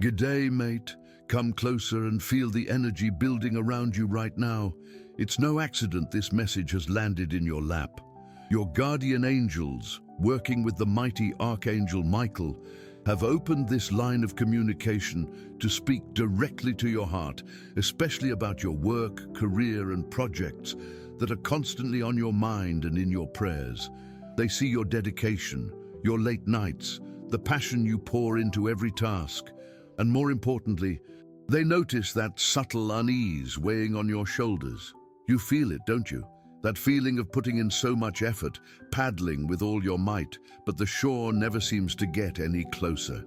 G'day, mate. Come closer and feel the energy building around you right now. It's no accident this message has landed in your lap. Your guardian angels, working with the mighty Archangel Michael, have opened this line of communication to speak directly to your heart, especially about your work, career, and projects that are constantly on your mind and in your prayers. They see your dedication, your late nights, the passion you pour into every task, and more importantly, they notice that subtle unease weighing on your shoulders. You feel it, don't you? That feeling of putting in so much effort, paddling with all your might, but the shore never seems to get any closer.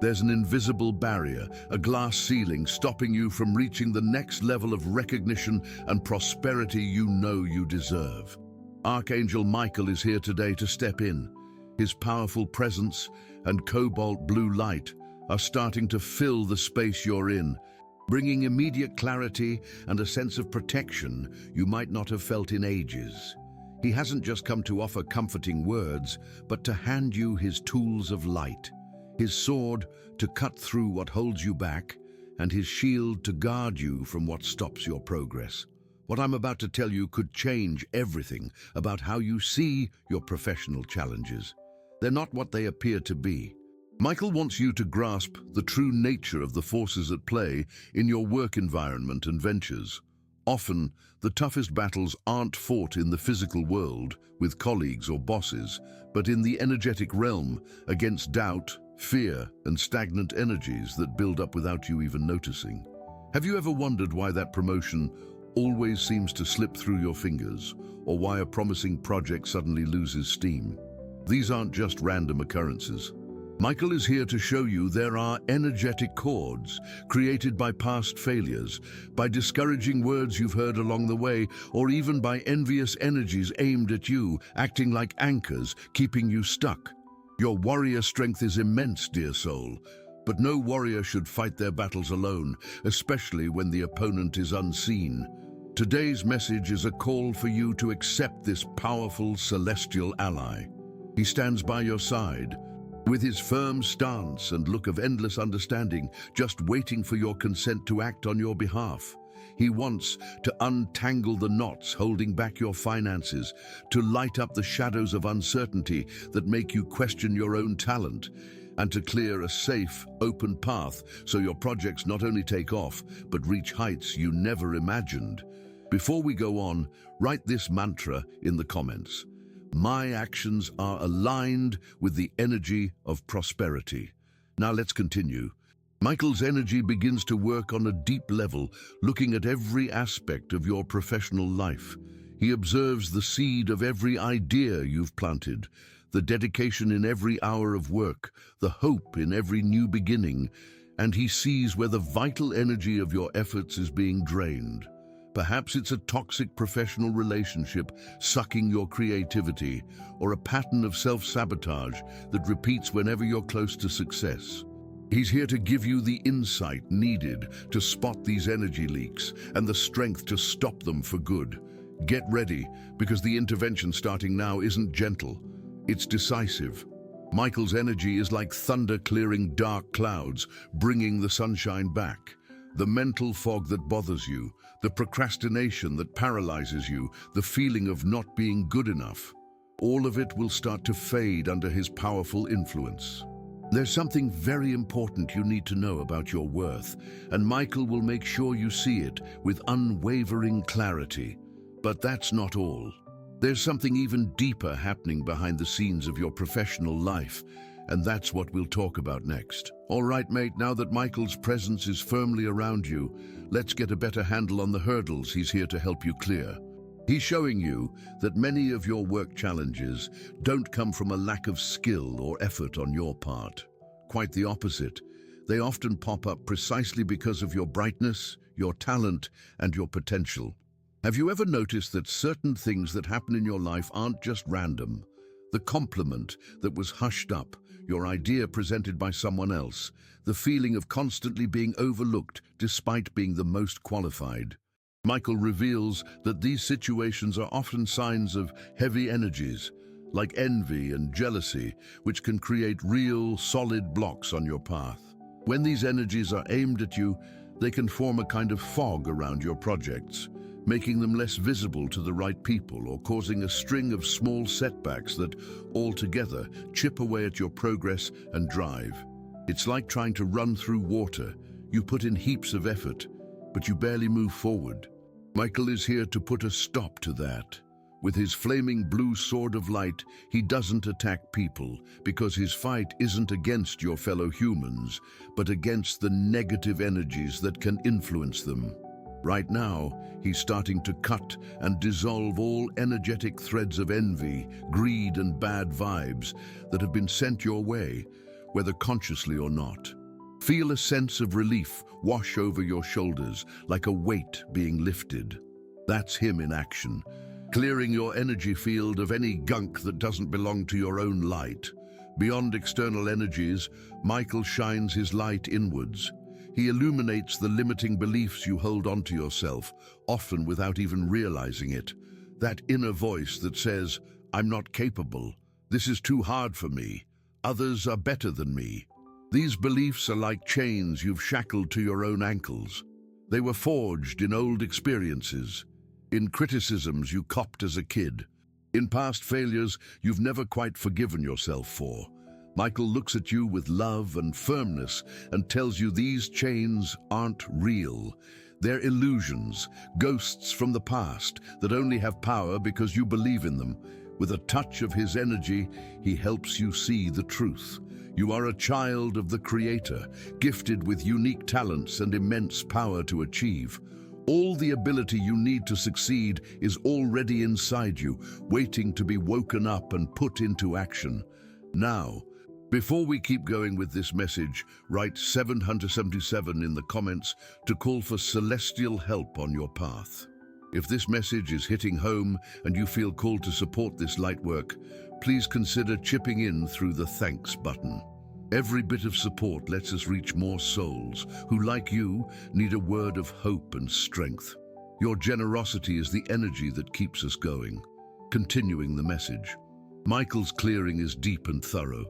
There's an invisible barrier, a glass ceiling stopping you from reaching the next level of recognition and prosperity you know you deserve. Archangel Michael is here today to step in. His powerful presence and cobalt blue light are starting to fill the space you're in, bringing immediate clarity and a sense of protection you might not have felt in ages. He hasn't just come to offer comforting words, but to hand you his tools of light, his sword to cut through what holds you back, and his shield to guard you from what stops your progress. What I'm about to tell you could change everything about how you see your professional challenges. They're not what they appear to be. Michael wants you to grasp the true nature of the forces at play in your work environment and ventures. Often, the toughest battles aren't fought in the physical world with colleagues or bosses, but in the energetic realm against doubt, fear, and stagnant energies that build up without you even noticing. Have you ever wondered why that promotion always seems to slip through your fingers, or why a promising project suddenly loses steam? These aren't just random occurrences. Michael is here to show you there are energetic cords created by past failures, by discouraging words you've heard along the way, or even by envious energies aimed at you, acting like anchors, keeping you stuck. Your warrior strength is immense, dear soul, but no warrior should fight their battles alone, especially when the opponent is unseen. Today's message is a call for you to accept this powerful celestial ally. He stands by your side, with his firm stance and look of endless understanding, just waiting for your consent to act on your behalf. He wants to untangle the knots holding back your finances, to light up the shadows of uncertainty that make you question your own talent, and to clear a safe, open path so your projects not only take off, but reach heights you never imagined. Before we go on, write this mantra in the comments. My actions are aligned with the energy of prosperity. Now let's continue. Michael's energy begins to work on a deep level, looking at every aspect of your professional life. He observes the seed of every idea you've planted, the dedication in every hour of work, the hope in every new beginning, and he sees where the vital energy of your efforts is being drained. Perhaps it's a toxic professional relationship sucking your creativity, or a pattern of self-sabotage that repeats whenever you're close to success. He's here to give you the insight needed to spot these energy leaks and the strength to stop them for good. Get ready, because the intervention starting now isn't gentle, it's decisive. Michael's energy is like thunder clearing dark clouds, bringing the sunshine back. The mental fog that bothers you, the procrastination that paralyzes you, the feeling of not being good enough, all of it will start to fade under his powerful influence. There's something very important you need to know about your worth, and Michael will make sure you see it with unwavering clarity. But that's not all. There's something even deeper happening behind the scenes of your professional life, and that's what we'll talk about next. All right, mate, now that Michael's presence is firmly around you, let's get a better handle on the hurdles he's here to help you clear. He's showing you that many of your work challenges don't come from a lack of skill or effort on your part. Quite the opposite. They often pop up precisely because of your brightness, your talent, and your potential. Have you ever noticed that certain things that happen in your life aren't just random? The compliment that was hushed up, your idea presented by someone else, the feeling of constantly being overlooked despite being the most qualified. Michael reveals that these situations are often signs of heavy energies, like envy and jealousy, which can create real, solid blocks on your path. When these energies are aimed at you, they can form a kind of fog around your projects, making them less visible to the right people or causing a string of small setbacks that, altogether, chip away at your progress and drive. It's like trying to run through water. You put in heaps of effort, but you barely move forward. Michael is here to put a stop to that. With his flaming blue sword of light, he doesn't attack people because his fight isn't against your fellow humans, but against the negative energies that can influence them. Right now, he's starting to cut and dissolve all energetic threads of envy, greed, and bad vibes that have been sent your way, whether consciously or not. Feel a sense of relief wash over your shoulders, like a weight being lifted. That's him in action, clearing your energy field of any gunk that doesn't belong to your own light. Beyond external energies, Michael shines his light inwards. He illuminates the limiting beliefs you hold onto yourself, often without even realizing it. That inner voice that says, "I'm not capable. This is too hard for me. Others are better than me." These beliefs are like chains you've shackled to your own ankles. They were forged in old experiences, in criticisms you copped as a kid, in past failures you've never quite forgiven yourself for. Michael looks at you with love and firmness and tells you these chains aren't real. They're illusions, ghosts from the past that only have power because you believe in them. With a touch of his energy, he helps you see the truth. You are a child of the Creator, gifted with unique talents and immense power to achieve. All the ability you need to succeed is already inside you, waiting to be woken up and put into action. Now, before we keep going with this message, write 777 in the comments to call for celestial help on your path. If this message is hitting home and you feel called to support this light work, please consider chipping in through the thanks button. Every bit of support lets us reach more souls who, like you, need a word of hope and strength. Your generosity is the energy that keeps us going. Continuing the message. Michael's clearing is deep and thorough.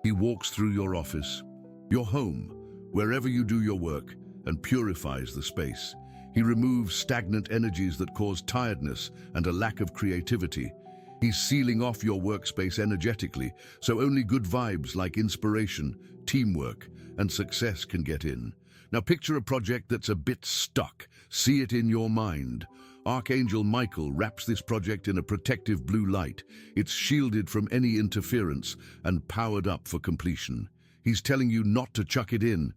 He walks through your office, your home, wherever you do your work, and purifies the space. He removes stagnant energies that cause tiredness and a lack of creativity. He's sealing off your workspace energetically, so only good vibes like inspiration, teamwork, and success can get in. Now picture a project that's a bit stuck. See it in your mind. Archangel Michael wraps this project in a protective blue light. It's shielded from any interference and powered up for completion. He's telling you not to chuck it in,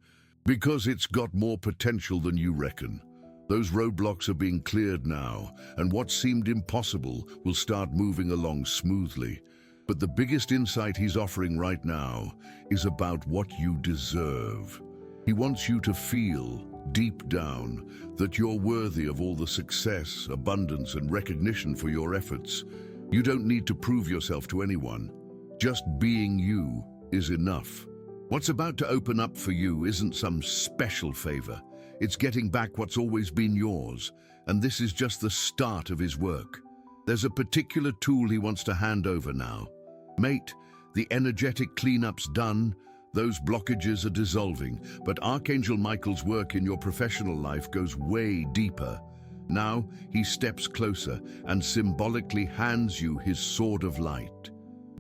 because it's got more potential than you reckon. Those roadblocks are being cleared now, and what seemed impossible will start moving along smoothly. But the biggest insight he's offering right now is about what you deserve. He wants you to feel, deep down, that you're worthy of all the success, abundance, and recognition for your efforts. You don't need to prove yourself to anyone. Just being you is enough. What's about to open up for you isn't some special favor. It's getting back what's always been yours, and this is just the start of his work. There's a particular tool he wants to hand over now. Mate, the energetic cleanup's done. Those blockages are dissolving, but Archangel Michael's work in your professional life goes way deeper. Now he steps closer and symbolically hands you his sword of light.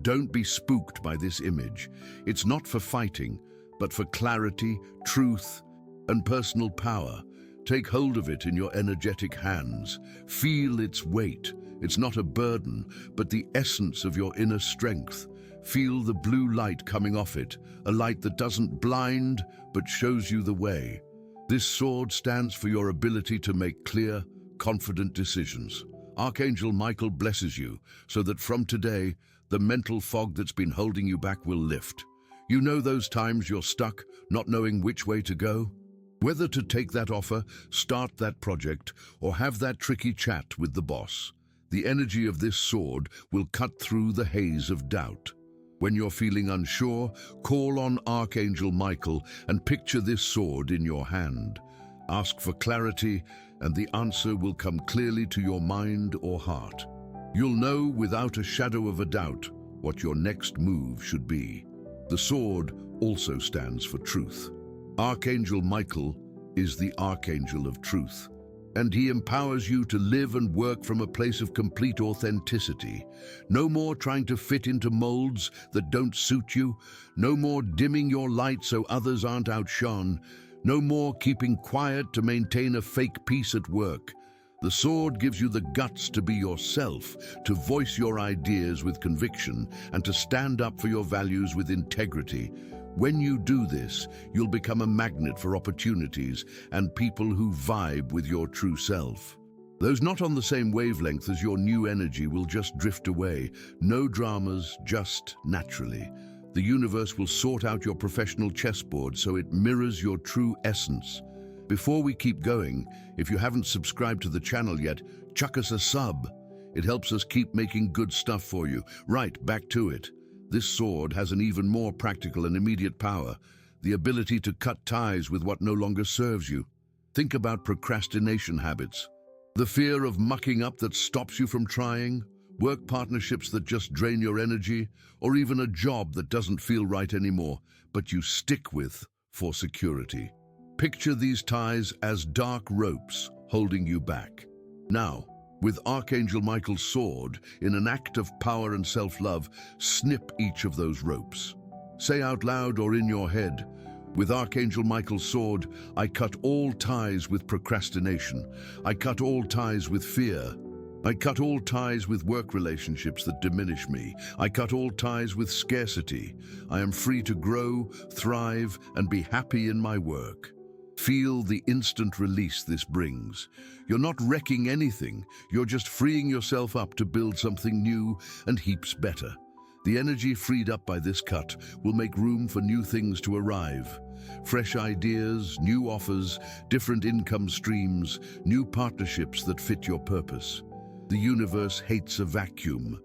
Don't be spooked by this image. It's not for fighting, but for clarity, truth, and personal power. Take hold of it in your energetic hands. Feel its weight. It's not a burden, but the essence of your inner strength. Feel the blue light coming off it, a light that doesn't blind, but shows you the way. This sword stands for your ability to make clear, confident decisions. Archangel Michael blesses you, so that from today, the mental fog that's been holding you back will lift. You know those times you're stuck, not knowing which way to go? Whether to take that offer, start that project, or have that tricky chat with the boss, the energy of this sword will cut through the haze of doubt. When you're feeling unsure, call on Archangel Michael and picture this sword in your hand. Ask for clarity, and the answer will come clearly to your mind or heart. You'll know without a shadow of a doubt what your next move should be. The sword also stands for truth. Archangel Michael is the Archangel of Truth, and he empowers you to live and work from a place of complete authenticity. No more trying to fit into molds that don't suit you. No more dimming your light so others aren't outshone. No more keeping quiet to maintain a fake peace at work. The sword gives you the guts to be yourself, to voice your ideas with conviction, and to stand up for your values with integrity. When you do this, you'll become a magnet for opportunities and people who vibe with your true self. Those not on the same wavelength as your new energy will just drift away. No dramas, just naturally. The universe will sort out your professional chessboard so it mirrors your true essence. Before we keep going, if you haven't subscribed to the channel yet, chuck us a sub. It helps us keep making good stuff for you. Right, back to it. This sword has an even more practical and immediate power, the ability to cut ties with what no longer serves you. Think about procrastination habits. The fear of mucking up that stops you from trying, work partnerships that just drain your energy, or even a job that doesn't feel right anymore, but you stick with for security. Picture these ties as dark ropes holding you back. Now, with Archangel Michael's sword, in an act of power and self-love, snip each of those ropes. Say out loud or in your head, "With Archangel Michael's sword, I cut all ties with procrastination. I cut all ties with fear. I cut all ties with work relationships that diminish me. I cut all ties with scarcity. I am free to grow, thrive, and be happy in my work." Feel the instant release this brings. You're not wrecking anything, you're just freeing yourself up to build something new and heaps better. The energy freed up by this cut will make room for new things to arrive. Fresh ideas, new offers, different income streams, new partnerships that fit your purpose. The universe hates a vacuum,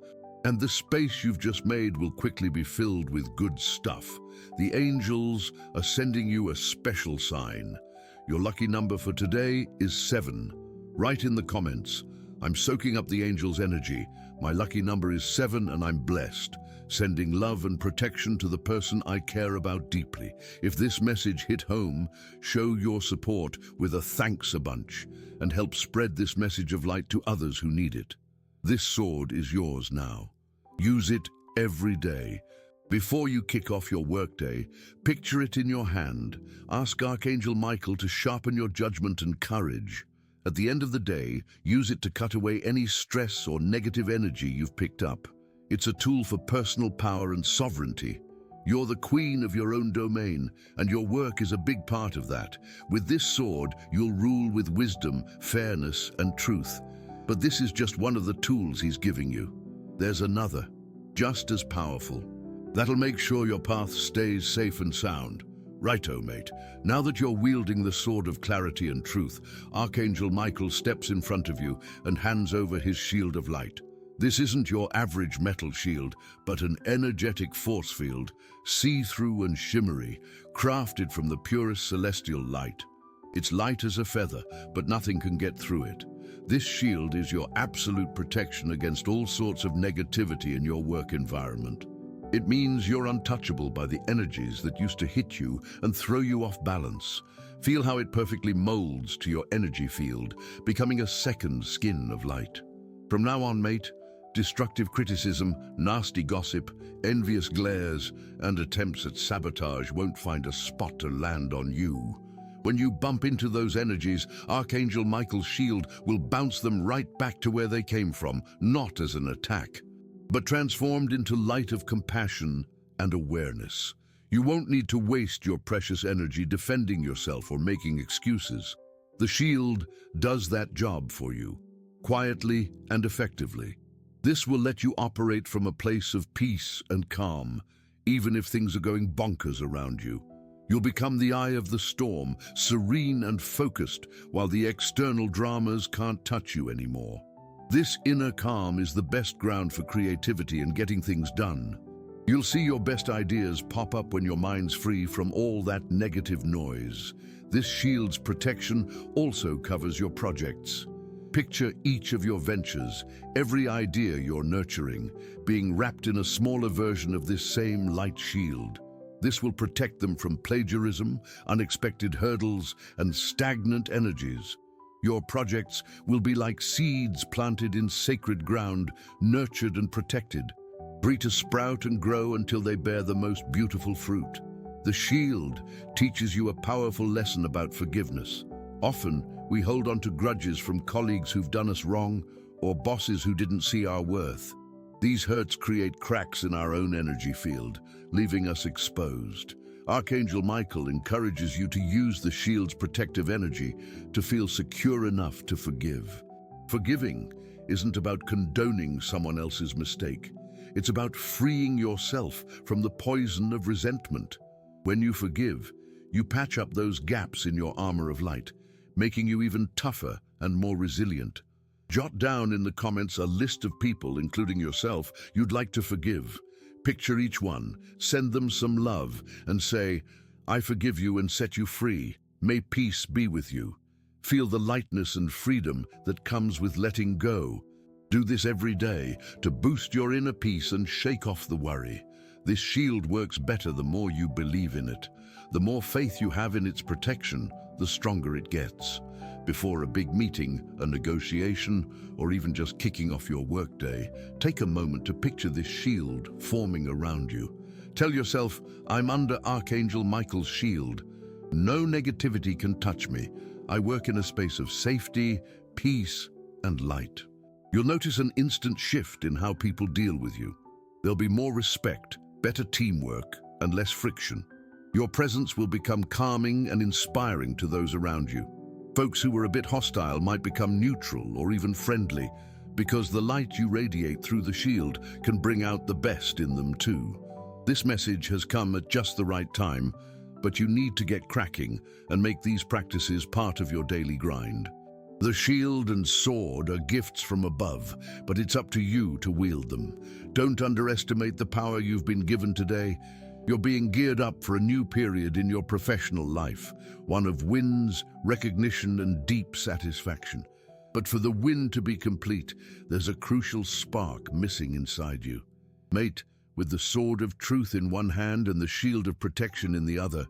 and the space you've just made will quickly be filled with good stuff. The angels are sending you a special sign. Your lucky number for today is 7. Write in the comments, "I'm soaking up the angels' energy. My lucky number is 7 and I'm blessed." Sending love and protection to the person I care about deeply. If this message hit home, show your support with a thanks a bunch and help spread this message of light to others who need it. This sword is yours now. Use it every day. Before you kick off your workday, picture it in your hand. Ask Archangel Michael to sharpen your judgment and courage. At the end of the day, use it to cut away any stress or negative energy you've picked up. It's a tool for personal power and sovereignty. You're the queen of your own domain, and your work is a big part of that. With this sword, you'll rule with wisdom, fairness, and truth. But this is just one of the tools he's giving you. There's another, just as powerful. That'll make sure your path stays safe and sound. Righto, mate. Now that you're wielding the sword of clarity and truth, Archangel Michael steps in front of you and hands over his shield of light. This isn't your average metal shield, but an energetic force field, see-through and shimmery, crafted from the purest celestial light. It's light as a feather, but nothing can get through it. This shield is your absolute protection against all sorts of negativity in your work environment. It means you're untouchable by the energies that used to hit you and throw you off balance. Feel how it perfectly molds to your energy field, becoming a second skin of light. From now on, mate, destructive criticism, nasty gossip, envious glares, and attempts at sabotage won't find a spot to land on you. When you bump into those energies, Archangel Michael's shield will bounce them right back to where they came from, not as an attack, but transformed into light of compassion and awareness. You won't need to waste your precious energy defending yourself or making excuses. The shield does that job for you, quietly and effectively. This will let you operate from a place of peace and calm, even if things are going bonkers around you. You'll become the eye of the storm, serene and focused, while the external dramas can't touch you anymore. This inner calm is the best ground for creativity and getting things done. You'll see your best ideas pop up when your mind's free from all that negative noise. This shield's protection also covers your projects. Picture each of your ventures, every idea you're nurturing, being wrapped in a smaller version of this same light shield. This will protect them from plagiarism, unexpected hurdles, and stagnant energies. Your projects will be like seeds planted in sacred ground, nurtured and protected, free to sprout and grow until they bear the most beautiful fruit. The shield teaches you a powerful lesson about forgiveness. Often, we hold on to grudges from colleagues who've done us wrong or bosses who didn't see our worth. These hurts create cracks in our own energy field, leaving us exposed. Archangel Michael encourages you to use the shield's protective energy to feel secure enough to forgive. Forgiving isn't about condoning someone else's mistake. It's about freeing yourself from the poison of resentment. When you forgive, you patch up those gaps in your armor of light, making you even tougher and more resilient. Jot down in the comments a list of people, including yourself, you'd like to forgive. Picture each one, send them some love, and say, "I forgive you and set you free. May peace be with you." Feel the lightness and freedom that comes with letting go. Do this every day to boost your inner peace and shake off the worry. This shield works better the more you believe in it. The more faith you have in its protection, the stronger it gets. Before a big meeting, a negotiation, or even just kicking off your workday, take a moment to picture this shield forming around you. Tell yourself, "I'm under Archangel Michael's shield. No negativity can touch me. I work in a space of safety, peace, and light." You'll notice an instant shift in how people deal with you. There'll be more respect, better teamwork, and less friction. Your presence will become calming and inspiring to those around you. Folks who were a bit hostile might become neutral or even friendly, because the light you radiate through the shield can bring out the best in them too. This message has come at just the right time, but you need to get cracking and make these practices part of your daily grind. The shield and sword are gifts from above, but it's up to you to wield them. Don't underestimate the power you've been given today. You're being geared up for a new period in your professional life, one of wins, recognition, and deep satisfaction. But for the win to be complete, there's a crucial spark missing inside you. Mate, with the sword of truth in one hand and the shield of protection in the other,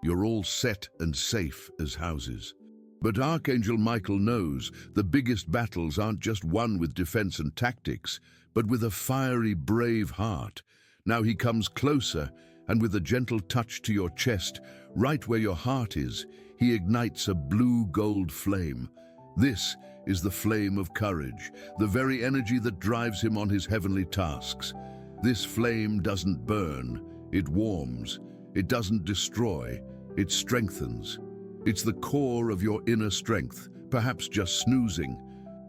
you're all set and safe as houses. But Archangel Michael knows the biggest battles aren't just won with defense and tactics, but with a fiery, brave heart. Now he comes closer, and with a gentle touch to your chest, right where your heart is, he ignites a blue-gold flame. This is the flame of courage, the very energy that drives him on his heavenly tasks. This flame doesn't burn, it warms. It doesn't destroy, it strengthens. It's the core of your inner strength, perhaps just snoozing,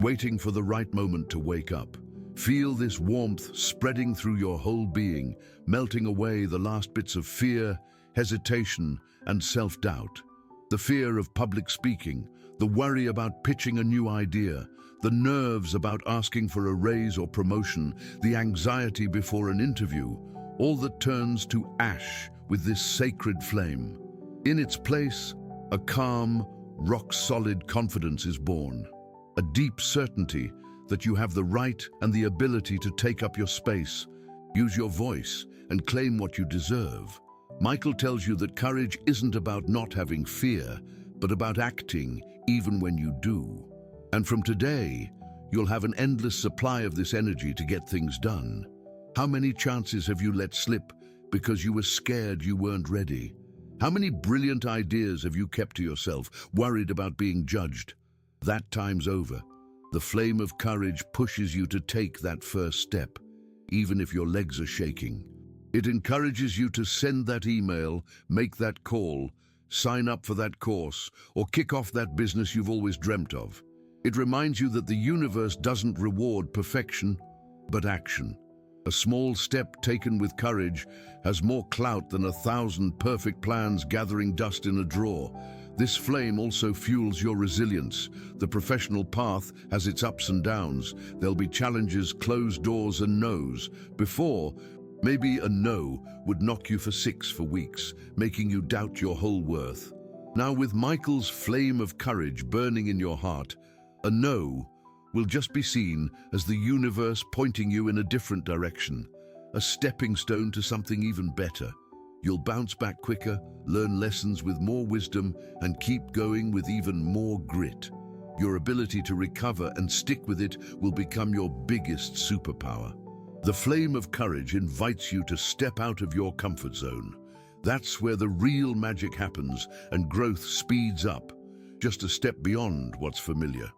waiting for the right moment to wake up. Feel this warmth spreading through your whole being, melting away the last bits of fear, hesitation, and self-doubt. The fear of public speaking, the worry about pitching a new idea, the nerves about asking for a raise or promotion, the anxiety before an interview, all that turns to ash with this sacred flame. In its place, a calm, rock-solid confidence is born, a deep certainty that you have the right and the ability to take up your space, use your voice, and claim what you deserve. Michael tells you that courage isn't about not having fear, but about acting even when you do. And from today, you'll have an endless supply of this energy to get things done. How many chances have you let slip because you were scared you weren't ready? How many brilliant ideas have you kept to yourself, worried about being judged? That time's over. The flame of courage pushes you to take that first step, even if your legs are shaking. It encourages you to send that email, make that call, sign up for that course, or kick off that business you've always dreamt of. It reminds you that the universe doesn't reward perfection, but action. A small step taken with courage has more clout than 1,000 perfect plans gathering dust in a drawer. This flame also fuels your resilience. The professional path has its ups and downs. There'll be challenges, closed doors, and no's. Before, maybe a no would knock you for 6 for weeks, making you doubt your whole worth. Now, with Michael's flame of courage burning in your heart, a no will just be seen as the universe pointing you in a different direction, a stepping stone to something even better. You'll bounce back quicker, learn lessons with more wisdom, and keep going with even more grit. Your ability to recover and stick with it will become your biggest superpower. The flame of courage invites you to step out of your comfort zone. That's where the real magic happens and growth speeds up, just a step beyond what's familiar.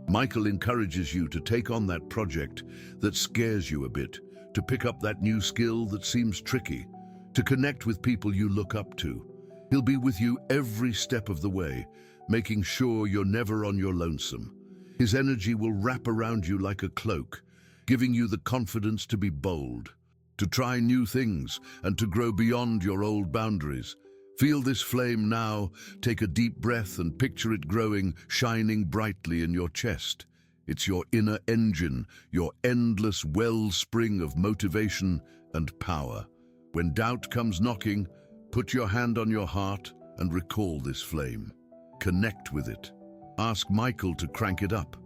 Michael encourages you to take on that project that scares you a bit, to pick up that new skill that seems tricky, to connect with people you look up to. He'll be with you every step of the way, making sure you're never on your lonesome. His energy will wrap around you like a cloak, giving you the confidence to be bold, to try new things, and to grow beyond your old boundaries. Feel this flame now. Take a deep breath and picture it growing, shining brightly in your chest. It's your inner engine, your endless wellspring of motivation and power. When doubt comes knocking, put your hand on your heart and recall this flame. Connect with it. Ask Michael to crank it up.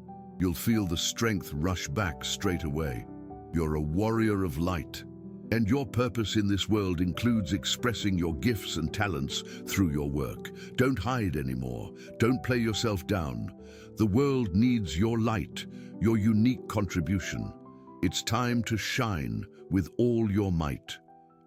You'll feel the strength rush back straight away. You're a warrior of light, and your purpose in this world includes expressing your gifts and talents through your work. Don't hide anymore. Don't play yourself down. The world needs your light, your unique contribution. It's time to shine with all your might.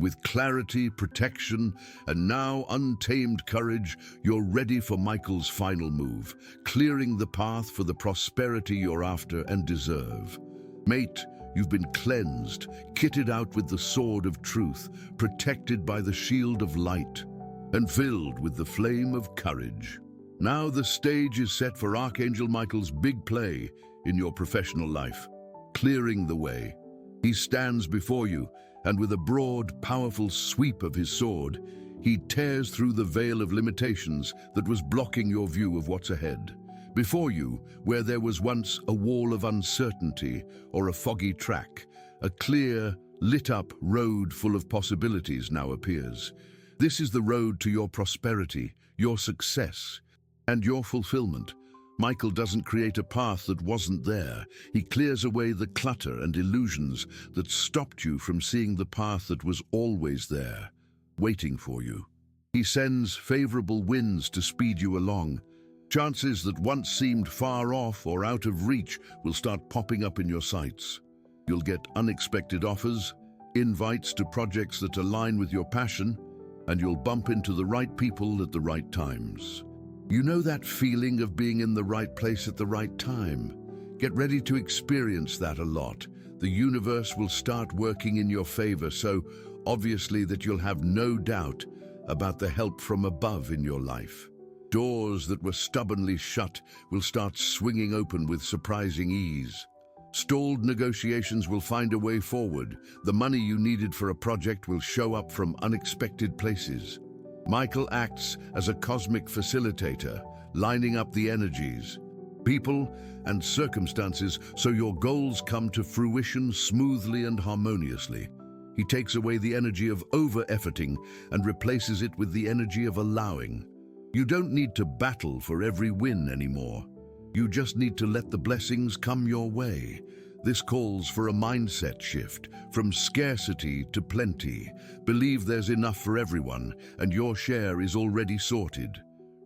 With clarity, protection, and now untamed courage, you're ready for Michael's final move, clearing the path for the prosperity you're after and deserve. Mate, you've been cleansed, kitted out with the sword of truth, protected by the shield of light, and filled with the flame of courage. Now the stage is set for Archangel Michael's big play in your professional life, clearing the way. He stands before you, and with a broad, powerful sweep of his sword, he tears through the veil of limitations that was blocking your view of what's ahead. Before you, where there was once a wall of uncertainty or a foggy track, a clear, lit-up road full of possibilities now appears. This is the road to your prosperity, your success, and your fulfillment. Michael doesn't create a path that wasn't there. He clears away the clutter and illusions that stopped you from seeing the path that was always there, waiting for you. He sends favorable winds to speed you along. Chances that once seemed far off or out of reach will start popping up in your sights. You'll get unexpected offers, invites to projects that align with your passion, and you'll bump into the right people at the right times. You know that feeling of being in the right place at the right time? Get ready to experience that a lot. The universe will start working in your favor, so obviously that you'll have no doubt about the help from above in your life. Doors that were stubbornly shut will start swinging open with surprising ease. Stalled negotiations will find a way forward. The money you needed for a project will show up from unexpected places. Michael acts as a cosmic facilitator, lining up the energies, people, and circumstances so your goals come to fruition smoothly and harmoniously. He takes away the energy of over-efforting and replaces it with the energy of allowing. You don't need to battle for every win anymore. You just need to let the blessings come your way. This calls for a mindset shift, from scarcity to plenty. Believe there's enough for everyone, and your share is already sorted.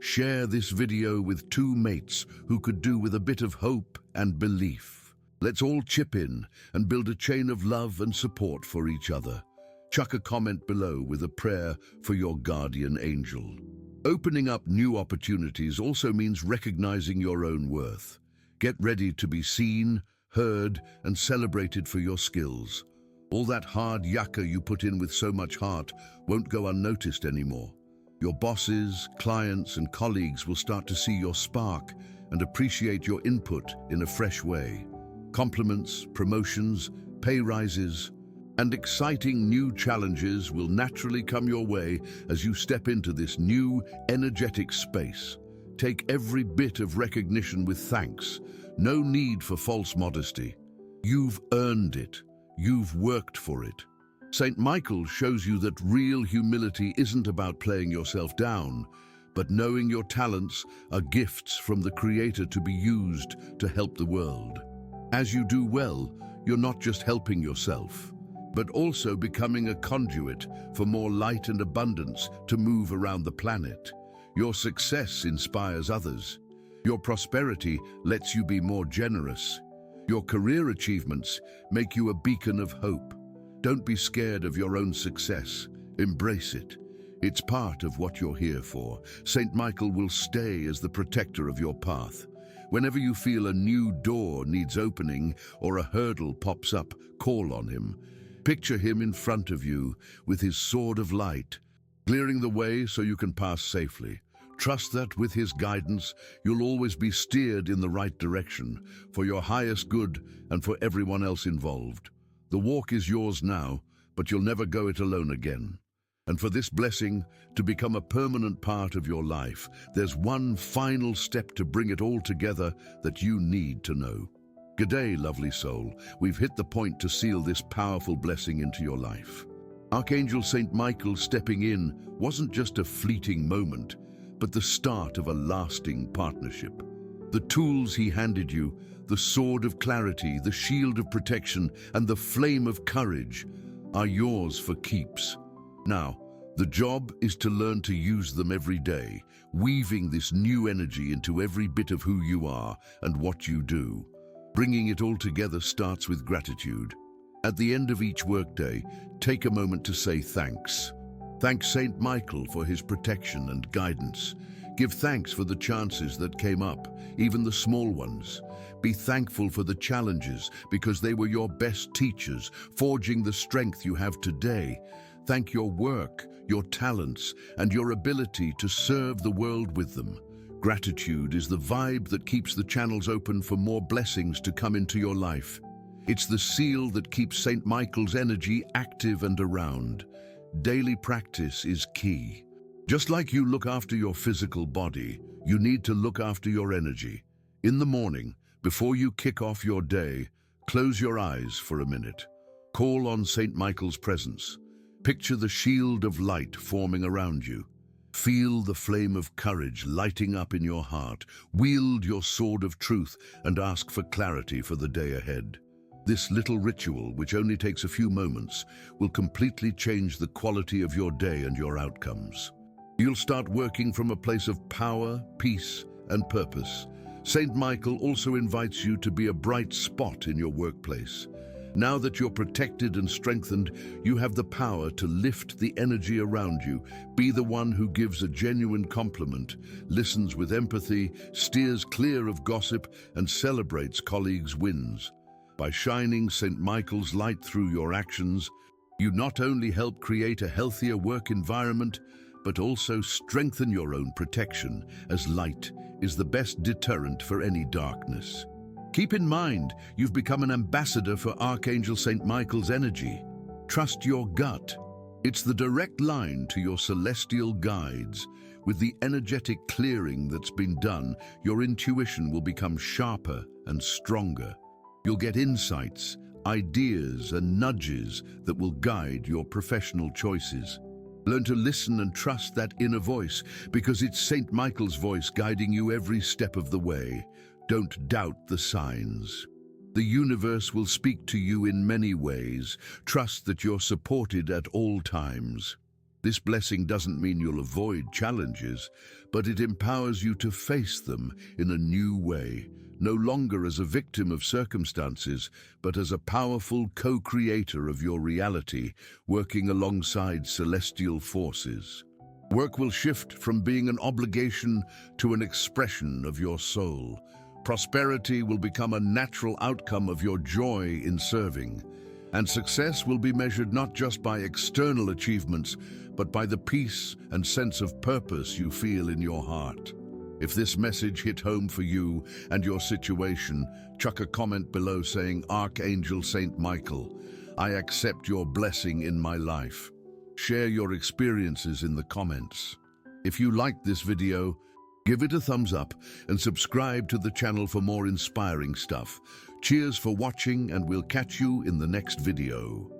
Share this video with 2 mates who could do with a bit of hope and belief. Let's all chip in and build a chain of love and support for each other. Chuck a comment below with a prayer for your guardian angel. Opening up new opportunities also means recognizing your own worth. Get ready to be seen, heard, and celebrated for your skills. All that hard yakka you put in with so much heart won't go unnoticed anymore. Your bosses, clients, and colleagues will start to see your spark and appreciate your input in a fresh way. Compliments, promotions, pay rises, and exciting new challenges will naturally come your way as you step into this new, energetic space. Take every bit of recognition with thanks. No need for false modesty. You've earned it. You've worked for it. St. Michael shows you that real humility isn't about playing yourself down, but knowing your talents are gifts from the Creator to be used to help the world. As you do well, you're not just helping yourself, but also becoming a conduit for more light and abundance to move around the planet. Your success inspires others. Your prosperity lets you be more generous. Your career achievements make you a beacon of hope. Don't be scared of your own success. Embrace it. It's part of what you're here for. Saint Michael will stay as the protector of your path. Whenever you feel a new door needs opening or a hurdle pops up, call on him. Picture him in front of you with his sword of light, clearing the way so you can pass safely. Trust that with his guidance, you'll always be steered in the right direction, for your highest good and for everyone else involved. The walk is yours now, but you'll never go it alone again. And for this blessing to become a permanent part of your life, there's one final step to bring it all together that you need to know. G'day, lovely soul. We've hit the point to seal this powerful blessing into your life. Archangel Saint Michael stepping in wasn't just a fleeting moment, but the start of a lasting partnership. The tools he handed you, the sword of clarity, the shield of protection, and the flame of courage, are yours for keeps. Now, the job is to learn to use them every day, weaving this new energy into every bit of who you are and what you do. Bringing it all together starts with gratitude. At the end of each workday, take a moment to say thanks. Thank Saint Michael for his protection and guidance. Give thanks for the chances that came up, even the small ones. Be thankful for the challenges because they were your best teachers, forging the strength you have today. Thank your work, your talents, and your ability to serve the world with them. Gratitude is the vibe that keeps the channels open for more blessings to come into your life. It's the seal that keeps Saint Michael's energy active and around. Daily practice is key. Just like you look after your physical body, you need to look after your energy. In the morning, before you kick off your day, close your eyes for a minute. Call on Saint Michael's presence. Picture the shield of light forming around you. Feel the flame of courage lighting up in your heart. Wield your sword of truth and ask for clarity for the day ahead. This little ritual, which only takes a few moments, will completely change the quality of your day and your outcomes. You'll start working from a place of power, peace, and purpose. Saint Michael also invites you to be a bright spot in your workplace. Now that you're protected and strengthened, you have the power to lift the energy around you. Be the one who gives a genuine compliment, listens with empathy, steers clear of gossip, and celebrates colleagues' wins. By shining Saint Michael's light through your actions, you not only help create a healthier work environment, but also strengthen your own protection, as light is the best deterrent for any darkness. Keep in mind, you've become an ambassador for Archangel Saint Michael's energy. Trust your gut. It's the direct line to your celestial guides. With the energetic clearing that's been done, your intuition will become sharper and stronger. You'll get insights, ideas, and nudges that will guide your professional choices. Learn to listen and trust that inner voice, because it's Saint Michael's voice guiding you every step of the way. Don't doubt the signs. The universe will speak to you in many ways. Trust that you're supported at all times. This blessing doesn't mean you'll avoid challenges, but it empowers you to face them in a new way, no longer as a victim of circumstances, but as a powerful co-creator of your reality, working alongside celestial forces. Work will shift from being an obligation to an expression of your soul. Prosperity will become a natural outcome of your joy in serving. And success will be measured not just by external achievements, but by the peace and sense of purpose you feel in your heart. If this message hit home for you and your situation, chuck a comment below saying, Archangel Saint Michael, I accept your blessing in my life. Share your experiences in the comments. If you liked this video, give it a thumbs up and subscribe to the channel for more inspiring stuff. Cheers for watching, and we'll catch you in the next video.